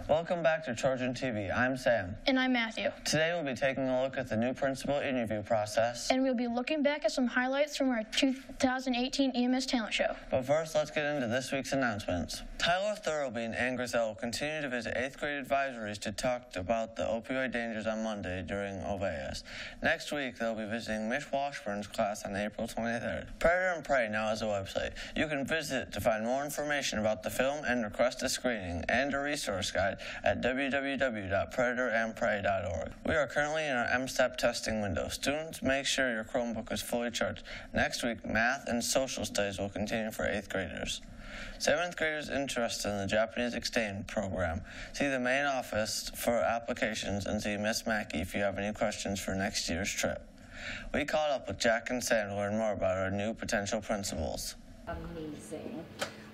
Welcome back to Trojan TV. I'm Sam. And I'm Matthew. Today we'll be taking a look at the new principal interview process. And we'll be looking back at some highlights from our 2018 EMS Talent Show. But first, let's get into this week's announcements. Tyler Thurlby and Ann Grizel will continue to visit 8th grade advisories to talk about the opioid dangers on Monday during OVAS. Next week, they'll be visiting Miss Washburn's class on April 23rd. Predator and Prey now has a website. You can visit to find more information about the film and request a screening and a resource guide at www.predatorandprey.org. We are currently in our M-STEP testing window. Students, make sure your Chromebook is fully charged. Next week, math and social studies will continue for 8th graders. 7th graders interested in the Japanese exchange program, see the main office for applications and see Miss Mackey if you have any questions for next year's trip. We caught up with Jack and Sam to learn more about our new potential principals. Amazing.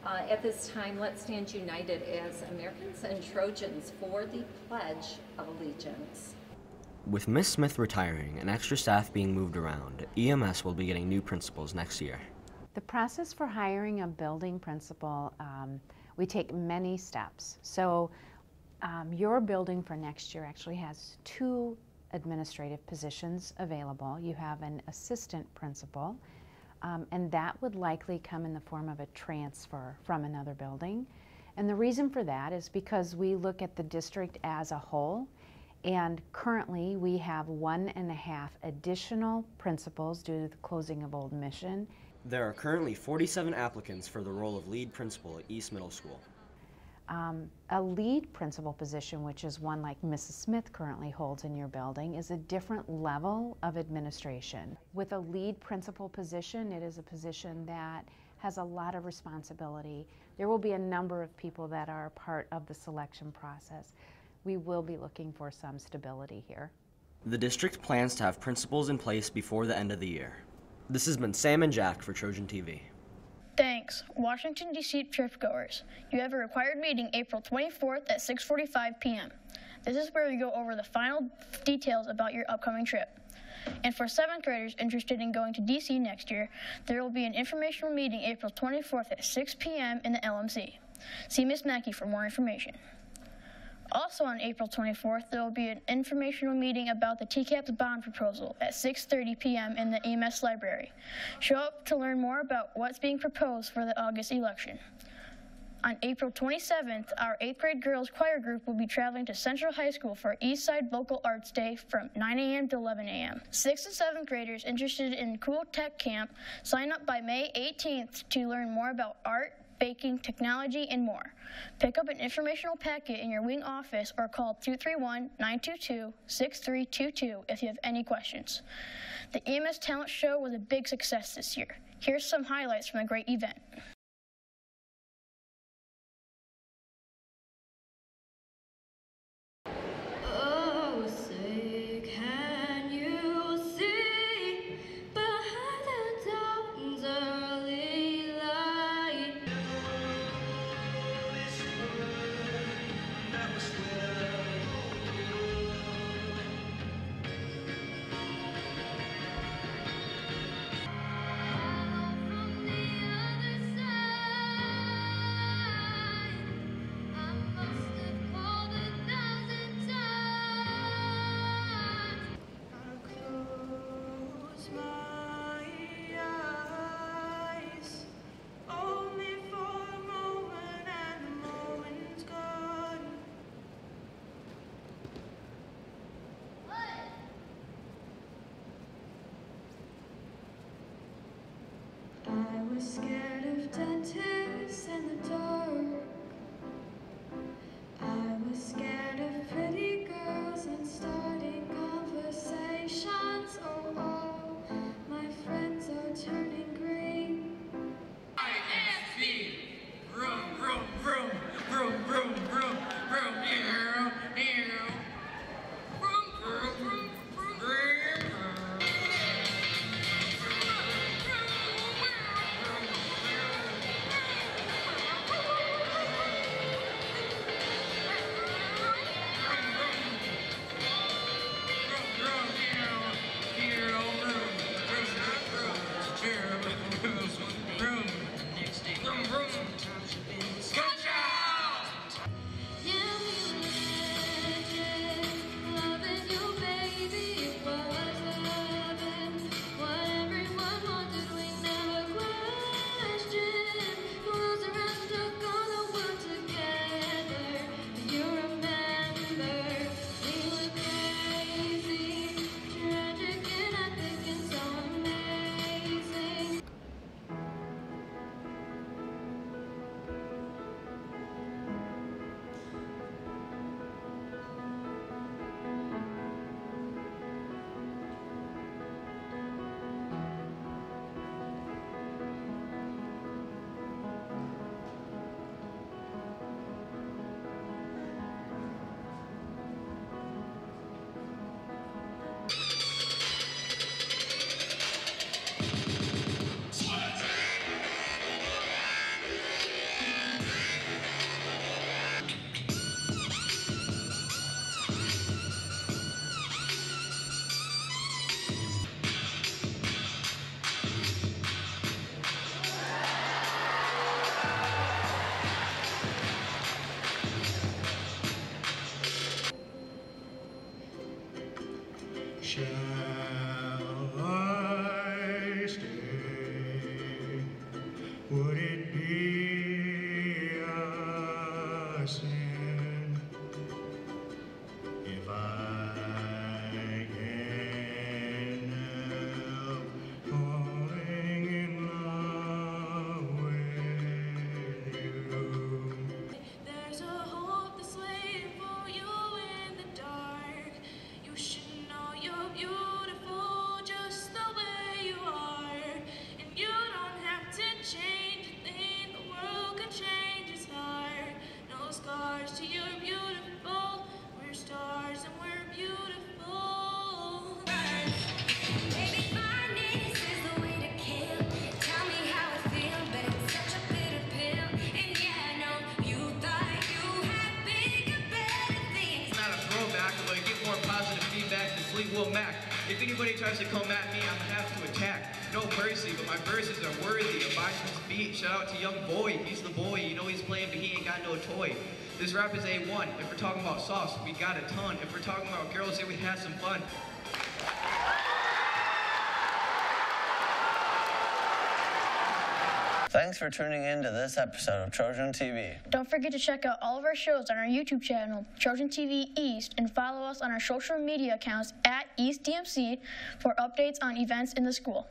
At this time, let's stand united as Americans and Trojans for the Pledge of Allegiance. With Miss Smith retiring and extra staff being moved around, EMS will be getting new principals next year. The process for hiring a building principal, we take many steps. So your building for next year actually has 2 administrative positions available. You have an assistant principal, and that would likely come in the form of a transfer from another building. And the reason for that is because we look at the district as a whole, and currently we have 1.5 additional principals due to the closing of Old Mission. There are currently 47 applicants for the role of lead principal at East Middle School. A lead principal position, which is one like Mrs. Smith currently holds in your building, is a different level of administration. With a lead principal position, it is a position that has a lot of responsibility. There will be a number of people that are part of the selection process. We will be looking for some stability here. The district plans to have principals in place before the end of the year. This has been Sam and Jack for Trojan TV. Thanks, Washington, D.C. tripgoers. You have a required meeting April 24th at 6:45 p.m. This is where we go over the final details about your upcoming trip. And for 7th graders interested in going to D.C. next year, there will be an informational meeting April 24th at 6 p.m. in the LMC. See Miss Mackey for more information. Also on April 24th, there will be an informational meeting about the TCAPS bond proposal at 6:30 p.m. in the EMS library. Show up to learn more about what's being proposed for the August election. On April 27th, our 8th grade girls choir group will be traveling to Central High School for Eastside Vocal Arts Day from 9 a.m. to 11 a.m. 6th and 7th graders interested in Cool Tech Camp sign up by May 18th to learn more about art, baking, technology, and more. Pick up an informational packet in your wing office or call 231-922-6322 if you have any questions. The EMS Talent Show was a big success this year. Here's some highlights from a great event. From the other side. Shall I stay? Would it be a sin if I can help falling in love with you? There's a hope that's waiting for you in the dark. You should know you're beautiful just the way you are. And you don't have to change a thing, the world can change its heart. No scars to you're beautiful. We're stars and we're beautiful. Maybe finance is the way to kill. Tell me how it feels, but it's such a bitter pill. And yeah, I know you thought you had bigger, better things. Not a throwback, but I get more positive feedback than Fleetwood Mac. If anybody tries to come at me, I'm gonna have to attack. No mercy, but my verses are worthy of Boston's beat. Shout out to Young Boy, he's the boy. You know he's playing, but he ain't got no toy. This rap is A1. If we're talking about sauce, we got a ton. If we're talking about girls, yeah, we had some fun. Thanks for tuning in to this episode of Trojan TV. Don't forget to check out all of our shows on our YouTube channel, Trojan TV East, and follow us on our social media accounts at EastDMC for updates on events in the school.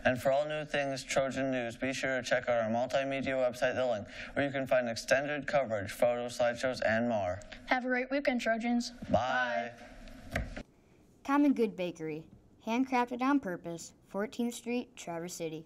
And for all new things Trojan News, be sure to check out our multimedia website, The Link, where you can find extended coverage, photos, slideshows, and more. Have a great weekend, Trojans. Bye. Common Good Bakery, handcrafted on purpose, 14th Street, Traverse City.